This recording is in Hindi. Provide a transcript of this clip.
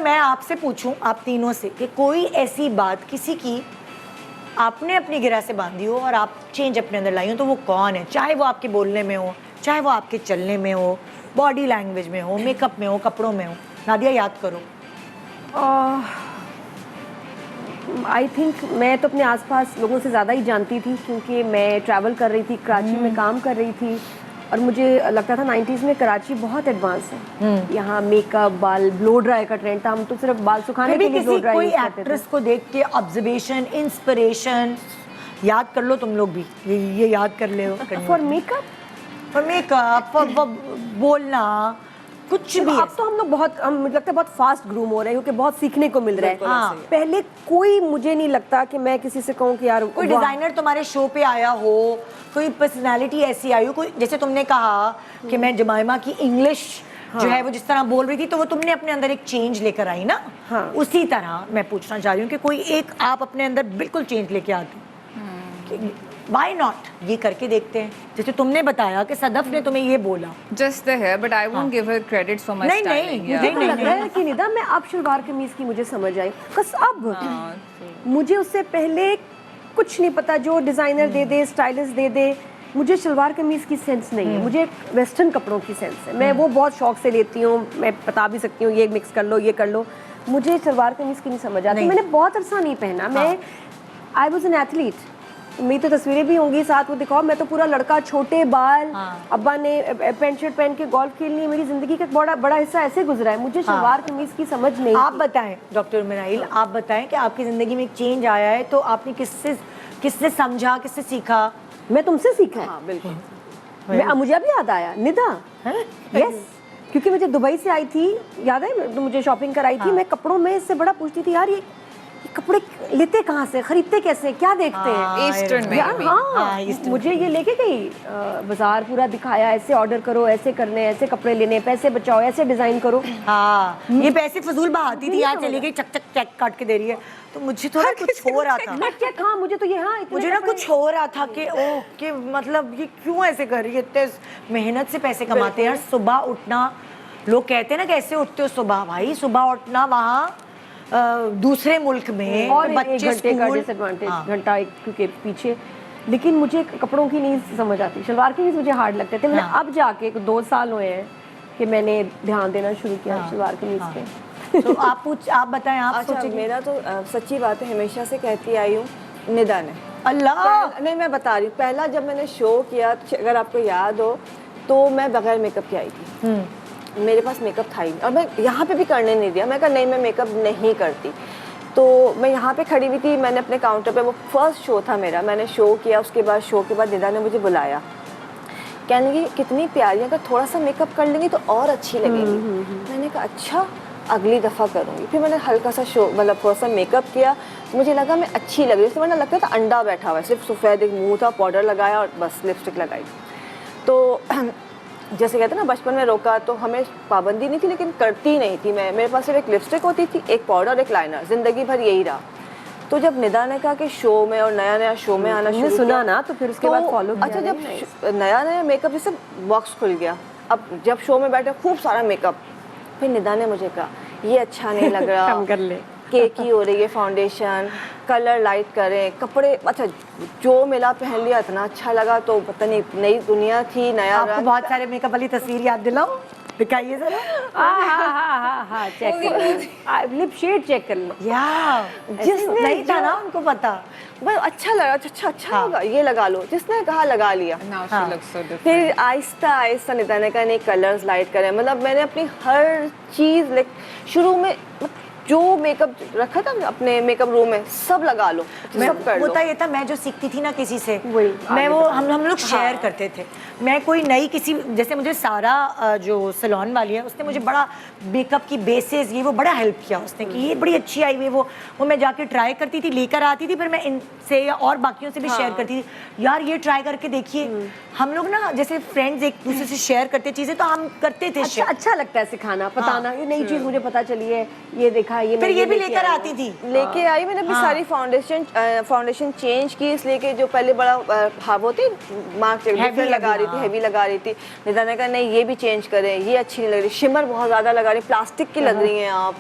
मैं आपसे पूछूं, आप तीनों से, कि कोई ऐसी बात किसी की आपने अपनी गिरा से बांधी हो और आप चेंज अपने अंदर लाई हो, तो वो कौन है? चाहे वो आपके बोलने में हो, चाहे वो आपके चलने में हो, बॉडी लैंग्वेज में हो, मेकअप में हो, कपड़ों में हो। नादिया याद करो। आई थिंक मैं तो अपने आसपास लोगों से ज़्यादा ही जानती थी, क्योंकि मैं ट्रैवल कर रही थी, कराची में काम कर रही थी, और मुझे लगता था 90s में कराची बहुत एडवांस है। यहाँ मेकअप, बाल ब्लो ड्राई का ट्रेंड था, हम तो सिर्फ बाल सुखाने के लिए ब्लो ड्राई कोई यूज़ करते थे। एक्ट्रेस को देख के ऑब्जर्वेशन, इंस्पिरेशन याद कर लो तुम लोग भी, ये याद कर ले। फॉर मेकअप, फॉर बोलना, कुछ भी। अब तो हम लोग बहुत, हम मुझे लगता है बहुत फास्ट ग्रूम हो रहे हैं, क्योंकि बहुत सीखने को मिल रहा है। हाँ। पहले कोई, मुझे नहीं लगता कि मैं किसी से कहूँ कि यार कोई डिजाइनर तुम्हारे शो पे आया हो, कोई पर्सनालिटी ऐसी आई हो, कोई जैसे तुमने कहा कि मैं जमाइमा की इंग्लिश जो है वो जिस तरह बोल रही थी, तो वो तुमने अपने अंदर एक चेंज लेकर आई ना। हाँ। उसी तरह मैं पूछना चाह रही हूँ कि कोई एक आप अपने अंदर बिल्कुल चेंज लेके आती, व्हाई नॉट, ये करके देखते हैं। जैसे तुमने बताया कि सदफ ने तुम्हें ये बोला, just the hair, but I won't give her credit for my नहीं, स्टाइलिंग। नहीं, मुझे तो लग रहा है कि निदा, मैं अब शलवार कमीज की मुझे समझ आई, बस अब मुझे उससे पहले कुछ नहीं पता, जो डिजाइनर दे दे, स्टाइलिस्ट दे दे, मुझे शलवार कमीज की सेंस नहीं है, मुझे वेस्टर्न कपड़ों की सेंस है। मैं वो बहुत शौक से लेती हूँ, मैं बता भी सकती हूँ ये मिक्स कर लो, ये कर लो। मुझे शलवार कमीज की नहीं समझ आती, मैंने बहुत अरसा नहीं पहना। मैं आई वॉज एन एथलीट, मेरी तो तस्वीरें भी होंगी साथ, वो दिखाओ, मैं तो पूरा लड़का, छोटे बाल, अब्बा ने पैंट शर्ट पहन के गोल्फ खेलनी है, मेरी जिंदगी का बड़ा बड़ा हिस्सा ऐसे गुजरा है। मुझे शलवार कमीज की समझ नहीं। आप बताएं डॉक्टर मिनाइल, आप बताएं कि आपकी जिंदगी में एक चेंज आया है, तो आपने किससे समझा, किससे सीखा? मैं तुमसे सीखा है। हाँ बिल्कुल। मुझे अभी याद आया, निदा, यस, क्योंकि मुझे दुबई से आई थी, याद है, तो मुझे शॉपिंग कराई थी। मैं कपड़ों में इससे बड़ा पूछती थी, यार ये कपड़े लेते कहाँ से, खरीदते कैसे, क्या देखते हैं ईस्टर्न में यार। भी। हाँ, मुझे ये लेके गई, बाजार पूरा दिखाया, ऐसे ऑर्डर करो, ऐसे करने, ऐसे कपड़े लेने, पैसे बचाओ, ऐसे डिजाइन करो। हाँ, ये पैसे फजूल बहाती थी, यहाँ चली गई, चक चक चेक काट के दे रही है। तो मुझे थोड़ा कुछ हो रहा था, हाँ, मुझे तो ये, हाँ, मुझे ना कुछ हो रहा था कि ओह, कि मतलब ये क्यों ऐसे कर रही है, इतने मेहनत से पैसे कमाते हैं यार। सुबह उठना, लोग कहते हैं ना कैसे उठते हो सुबह, भाई सुबह उठना वहाँ दूसरे मुल्क में, और बच्चे एक घंटे का स्कूल, डिसएडवांटेज, घंटा एक क्योंकि पीछे। लेकिन मुझे कपड़ों की नहीं समझ आती, शलवार की मुझे हार्ड लगते थे। मैंने अब जाके 2 साल हुए हैं कि मैंने ध्यान देना शुरू किया शलवार कमीज पे। तो आप बताएं, आप अच्छा, सोचें। मेरा तो सच्ची बात है, हमेशा से कहती आई हूँ निदा ने। अल्लाह, नहीं, मैं बता रही हूँ, पहला जब मैंने शो किया, अगर आपको याद हो, तो मैं बगैर मेकअप की आई थी। मेरे पास मेकअप था ही, और मैं यहाँ पे भी करने नहीं दिया। मैं कहा नहीं, मैं मेकअप नहीं करती। तो मैं यहाँ पे खड़ी हुई थी, मैंने अपने काउंटर पे, वो फर्स्ट शो था मेरा, मैंने शो किया। उसके बाद शो के बाद निदा ने मुझे बुलाया, कहने लगी कितनी प्यारी, अगर थोड़ा सा मेकअप कर लेंगी तो और अच्छी लगेगी। मैंने कहा अच्छा, अगली दफ़ा करूँगी। फिर मैंने हल्का सा शो, मतलब थोड़ा सा मेकअप किया, मुझे लगा मैं अच्छी लग रही थी। वरना लगता था अंडा बैठा हुआ है, सिर्फ सफ़ेद एक मुँह था, पाउडर लगाया और बस लिपस्टिक लगाई। तो जैसे कहते हैं ना, बचपन में रोका तो हमें पाबंदी नहीं थी, लेकिन करती नहीं थी मैं। मेरे पास सिर्फ एक लिपस्टिक होती थी, एक पाउडर, एक लाइनर, ज़िंदगी भर यही रहा। तो जब निदा ने कहा कि शो में, और नया नया शो में आना शुरू सुना ना, तो फिर उसके बाद फॉलो किया। अच्छा, जब नया नया मेकअप, जैसे बॉक्स खुल गया, अब जब शो में बैठे खूब सारा मेकअप, फिर निदा ने मुझे कहा ये अच्छा नहीं लग रहा, कम कर ले, केकी हो रही है फाउंडेशन, कलर लाइट करें, कपड़े, अच्छा जो मिला पहन लिया, इतना अच्छा लगा। तो पता नहीं, नई दुनिया थी, नया आपको बहुत सारे मेकअप वाली तस्वीर याद दिलाओ, दिखाइए जरा। हाँ, चेक कर, लिप शेड चेक कर लो। जिसने नहीं था ना उनको पता, बस अच्छा लगा, अच्छा लगा, ये लगा लो, जिसने कहा लगा लिया। Now she looks so different. फिर आहिस्ता आहिस्ता निदा ने कहा नहीं, कलर्स लाइट करें। मतलब मैंने अपनी हर चीज़, लाइक शुरू में जो मेकअप रखा था अपने मेकअप रूम में, सब लगा लो, सब कर लो। होता ये था, मैं जो सीखती थी ना किसी से, वही मैं वो हम लोग शेयर करते थे। मैं कोई नई किसी, जैसे मुझे सारा जो सैलून वाली है, उसने मुझे बड़ा मेकअप की बेसिस ये वो बड़ा हेल्प किया उसने, कि ये बड़ी अच्छी आई हुई है, वो मैं जाके ट्राई करती थी, लेकर आती थी, फिर मैं इनसे या और बाकियों से भी शेयर करती थी, यार ये ट्राई करके देखिए। हम लोग ना जैसे फ्रेंड्स एक दूसरे से शेयर करते चीज़ें, तो हम करते थे। अच्छा लगता है सिखाना, बताना, ये नई चीज़ मुझे पता चली है, ये देखा, ये फिर ये भी लेकर आती थी, लेके आई मैंने अपनी सारी फाउंडेशन चेंज की, इसलिए कि जो पहले बड़ा हाफ होती मार्क लगा रही थी, हैवी लगा रही थी। निदा ने कहा नहीं, ये भी चेंज करें, ये अच्छी नहीं लग रही, शिमर बहुत ज़्यादा लगा रही, प्लास्टिक की लग रही हैं आप।